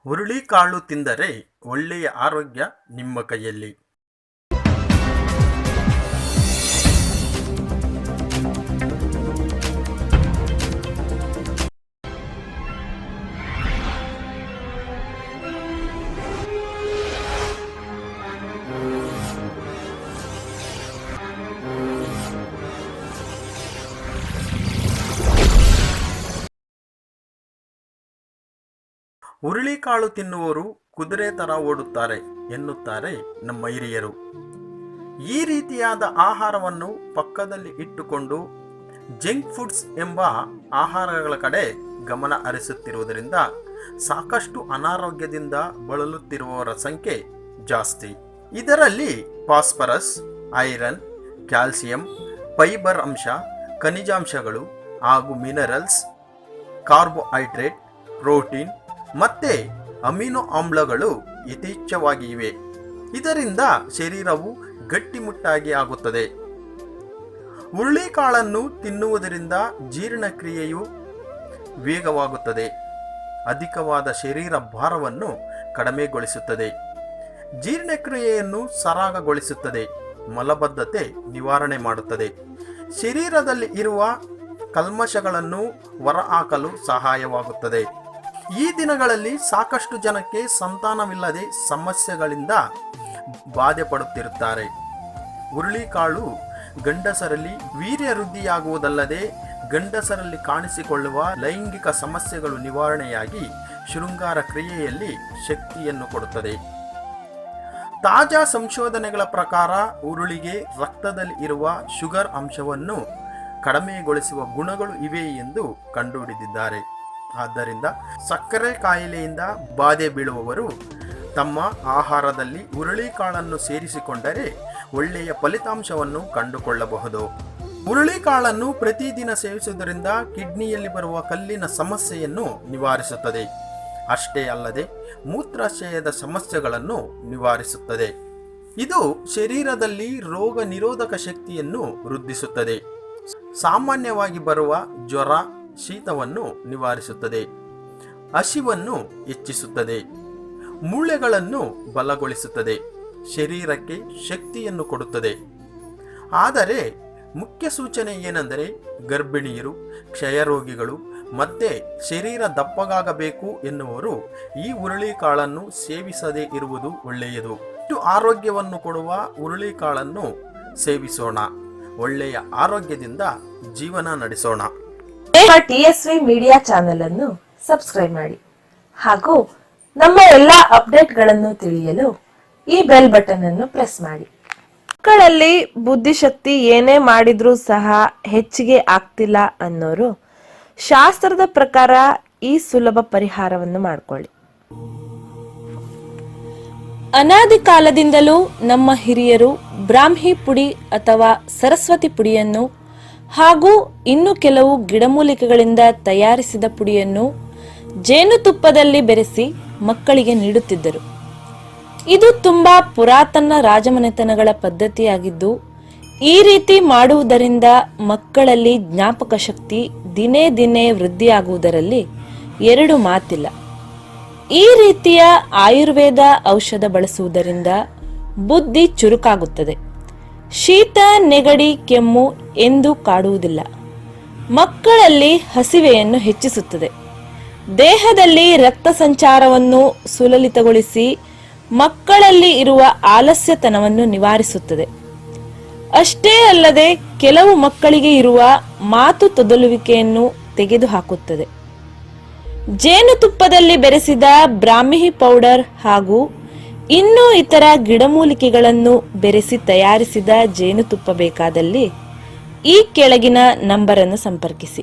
ಹುರುಳಿಕಾಳು ತಿಂದರೆ ಒಳ್ಳೆಯ ಆರೋಗ್ಯ ನಿಮ್ಮ ಕೈಯಲ್ಲಿ. ಹುರುಳಿಕಾಳು ತಿನ್ನುವವರು ಕುದುರೆ ತರ ಓಡುತ್ತಾರೆ ಎನ್ನುತ್ತಾರೆ ನಮ್ಮ ಹಿರಿಯರು. ಈ ರೀತಿಯಾದ ಆಹಾರವನ್ನು ಪಕ್ಕದಲ್ಲಿ ಇಟ್ಟುಕೊಂಡು ಜಂಕ್ ಫುಡ್ಸ್ ಎಂಬ ಆಹಾರಗಳ ಕಡೆ ಗಮನ ಹರಿಸುತ್ತಿರುವುದರಿಂದ ಸಾಕಷ್ಟು ಅನಾರೋಗ್ಯದಿಂದ ಬಳಲುತ್ತಿರುವವರ ಸಂಖ್ಯೆ ಜಾಸ್ತಿ. ಇದರಲ್ಲಿ ಫಾಸ್ಫರಸ್, ಐರನ್, ಕ್ಯಾಲ್ಸಿಯಂ, ಫೈಬರ್ ಅಂಶ, ಖನಿಜಾಂಶಗಳು ಹಾಗೂ ಮಿನರಲ್ಸ್, ಕಾರ್ಬೋಹೈಡ್ರೇಟ್, ಪ್ರೋಟೀನ್ ಮತ್ತೆ ಅಮಿನೋ ಆಮ್ಲಗಳು ಯಥೇಚ್ಛವಾಗಿ ಇವೆ. ಇದರಿಂದ ಶರೀರವು ಗಟ್ಟಿಮುಟ್ಟಾಗಿ ಆಗುತ್ತದೆ. ಹುರುಳಿಕಾಳನ್ನು ತಿನ್ನುವುದರಿಂದ ಜೀರ್ಣಕ್ರಿಯೆಯು ವೇಗವಾಗುತ್ತದೆ, ಅಧಿಕವಾದ ಶರೀರ ಭಾರವನ್ನು ಕಡಿಮೆಗೊಳಿಸುತ್ತದೆ, ಜೀರ್ಣಕ್ರಿಯೆಯನ್ನು ಸರಾಗಗೊಳಿಸುತ್ತದೆ, ಮಲಬದ್ಧತೆ ನಿವಾರಣೆ ಮಾಡುತ್ತದೆ, ಶರೀರದಲ್ಲಿ ಇರುವ ಕಲ್ಮಶಗಳನ್ನು ಹೊರಹಾಕಲು ಸಹಾಯವಾಗುತ್ತದೆ. ಈ ದಿನಗಳಲ್ಲಿ ಸಾಕಷ್ಟು ಜನಕ್ಕೆ ಸಂತಾನವಿಲ್ಲದೆ ಸಮಸ್ಯೆಗಳಿಂದ ಬಾಧೆ ಪಡುತ್ತಿರುತ್ತಾರೆ. ಹುರುಳಿಕಾಳು ಗಂಡಸರಲ್ಲಿ ವೀರ್ಯ ವೃದ್ಧಿಯಾಗುವುದಲ್ಲದೆ ಗಂಡಸರಲ್ಲಿ ಕಾಣಿಸಿಕೊಳ್ಳುವ ಲೈಂಗಿಕ ಸಮಸ್ಯೆಗಳು ನಿವಾರಣೆಯಾಗಿ ಶೃಂಗಾರ ಕ್ರಿಯೆಯಲ್ಲಿ ಶಕ್ತಿಯನ್ನು ಕೊಡುತ್ತದೆ. ತಾಜಾ ಸಂಶೋಧನೆಗಳ ಪ್ರಕಾರ ಹುರುಳಿಗೆ ರಕ್ತದಲ್ಲಿ ಇರುವ ಶುಗರ್ ಅಂಶವನ್ನು ಕಡಿಮೆಗೊಳಿಸುವ ಗುಣಗಳು ಇವೆ ಎಂದು ಕಂಡುಹಿಡಿದಿದ್ದಾರೆ. ಆದ್ದರಿಂದ ಸಕ್ಕರೆ ಕಾಯಿಲೆಯಿಂದ ಬಾಧೆ ಬೀಳುವವರು ತಮ್ಮ ಆಹಾರದಲ್ಲಿ ಹುರುಳಿಕಾಳನ್ನು ಸೇರಿಸಿಕೊಂಡರೆ ಒಳ್ಳೆಯ ಫಲಿತಾಂಶವನ್ನು ಕಂಡುಕೊಳ್ಳಬಹುದು. ಹುರುಳಿಕಾಳನ್ನು ಪ್ರತಿದಿನ ಸೇವಿಸುವುದರಿಂದ ಕಿಡ್ನಿಯಲ್ಲಿ ಬರುವ ಕಲ್ಲಿನ ಸಮಸ್ಯೆಯನ್ನು ನಿವಾರಿಸುತ್ತದೆ. ಅಷ್ಟೇ ಅಲ್ಲದೆ ಮೂತ್ರಾಶಯದ ಸಮಸ್ಯೆಗಳನ್ನು ನಿವಾರಿಸುತ್ತದೆ. ಇದು ಶರೀರದಲ್ಲಿ ರೋಗ ನಿರೋಧಕ ಶಕ್ತಿಯನ್ನು ವೃದ್ಧಿಸುತ್ತದೆ. ಸಾಮಾನ್ಯವಾಗಿ ಬರುವ ಜ್ವರ, ಶೀತವನ್ನು ನಿವಾರಿಸುತ್ತದೆ, ಹಸಿವನ್ನು ಹೆಚ್ಚಿಸುತ್ತದೆ, ಮೂಳೆಗಳನ್ನು ಬಲಗೊಳಿಸುತ್ತದೆ, ಶರೀರಕ್ಕೆ ಶಕ್ತಿಯನ್ನು ಕೊಡುತ್ತದೆ. ಆದರೆ ಮುಖ್ಯ ಸೂಚನೆ ಏನೆಂದರೆ ಗರ್ಭಿಣಿಯರು, ಕ್ಷಯರೋಗಿಗಳು ಮತ್ತೆ ಶರೀರ ದಪ್ಪಗಾಗಬೇಕು ಎನ್ನುವರು ಈ ಹುರುಳಿಕಾಳನ್ನು ಸೇವಿಸದೇ ಇರುವುದು ಒಳ್ಳೆಯದು. ಇಷ್ಟು ಆರೋಗ್ಯವನ್ನು ಕೊಡುವ ಹುರುಳಿಕಾಳನ್ನು ಸೇವಿಸೋಣ, ಒಳ್ಳೆಯ ಆರೋಗ್ಯದಿಂದ ಜೀವನ ನಡೆಸೋಣ. TSV ಮೀಡಿಯಾ ಚಾನೆಲ್ ಅನ್ನು ಸಬ್ಸ್ಕ್ರೈಬ್ ಮಾಡಿ ಹಾಗೂ ನಮ್ಮ ಎಲ್ಲಾ ಅಪ್ಡೇಟ್ಗಳನ್ನು ತಿಳಿಯಲು ಈ ಬೆಲ್ ಬಟನ್ ಅನ್ನು ಪ್ರೆಸ್ ಮಾಡಿ. ಮಕ್ಕಳಲ್ಲಿ ಬುದ್ಧಿಶಕ್ತಿ ಏನೇ ಮಾಡಿದ್ರೂ ಸಹ ಹೆಚ್ಚಿಗೆ ಆಗ್ತಿಲ್ಲ ಅನ್ನೋರು ಶಾಸ್ತ್ರದ ಪ್ರಕಾರ ಈ ಸುಲಭ ಪರಿಹಾರವನ್ನು ಮಾಡಿಕೊಳ್ಳಿ. ಅನಾದಿ ಕಾಲದಿಂದಲೂ ನಮ್ಮ ಹಿರಿಯರು ಬ್ರಾಹ್ಮಿ ಪುಡಿ ಅಥವಾ ಸರಸ್ವತಿ ಪುಡಿಯನ್ನು ಹಾಗೂ ಇನ್ನು ಕೆಲವು ಗಿಡಮೂಲಿಕೆಗಳಿಂದ ತಯಾರಿಸಿದ ಪುಡಿಯನ್ನು ಜೇನುತುಪ್ಪದಲ್ಲಿ ಬೆರೆಸಿ ಮಕ್ಕಳಿಗೆ ನೀಡುತ್ತಿದ್ದರು. ಇದು ತುಂಬಾ ಪುರಾತನ ರಾಜಮನೆತನಗಳ ಪದ್ಧತಿಯಾಗಿದ್ದು, ಈ ರೀತಿ ಮಾಡುವುದರಿಂದ ಮಕ್ಕಳಲ್ಲಿ ಜ್ಞಾಪಕ ಶಕ್ತಿ ದಿನೇ ದಿನೇ ವೃದ್ಧಿಯಾಗುವುದರಲ್ಲಿ ಎರಡು ಮಾತಿಲ್ಲ. ಈ ರೀತಿಯ ಆಯುರ್ವೇದ ಔಷಧ ಬಳಸುವುದರಿಂದ ಬುದ್ಧಿ ಚುರುಕಾಗುತ್ತದೆ, ಶೀತ, ನೆಗಡಿ, ಕೆಮ್ಮು ಎಂದು ಕಾಡುವುದಿಲ್ಲ, ಮಕ್ಕಳಲ್ಲಿ ಹಸಿವೆಯನ್ನು ಹೆಚ್ಚಿಸುತ್ತದೆ, ದೇಹದಲ್ಲಿ ರಕ್ತ ಸಂಚಾರವನ್ನು ಸುಲಲಿತಗೊಳಿಸಿ ಮಕ್ಕಳಲ್ಲಿ ಇರುವ ಆಲಸ್ಯತನವನ್ನು ನಿವಾರಿಸುತ್ತದೆ. ಅಷ್ಟೇ ಅಲ್ಲದೆ ಕೆಲವು ಮಕ್ಕಳಿಗೆ ಇರುವ ಮಾತು ತೊದಲುವಿಕೆಯನ್ನು ತೆಗೆದುಹಾಕುತ್ತದೆ. ಜೇನುತುಪ್ಪದಲ್ಲಿ ಬೆರೆಸಿದ ಬ್ರಾಹ್ಮಿ ಪೌಡರ್ ಹಾಗೂ ಇನ್ನೂ ಇತರ ಗಿಡಮೂಲಿಕೆಗಳನ್ನು ಬೆರೆಸಿ ತಯಾರಿಸಿದ ಜೇನುತುಪ್ಪ ಬೇಕಾದಲ್ಲಿ ಈ ಕೆಳಗಿನ ನಂಬರ್ ಅನ್ನು ಸಂಪರ್ಕಿಸಿ.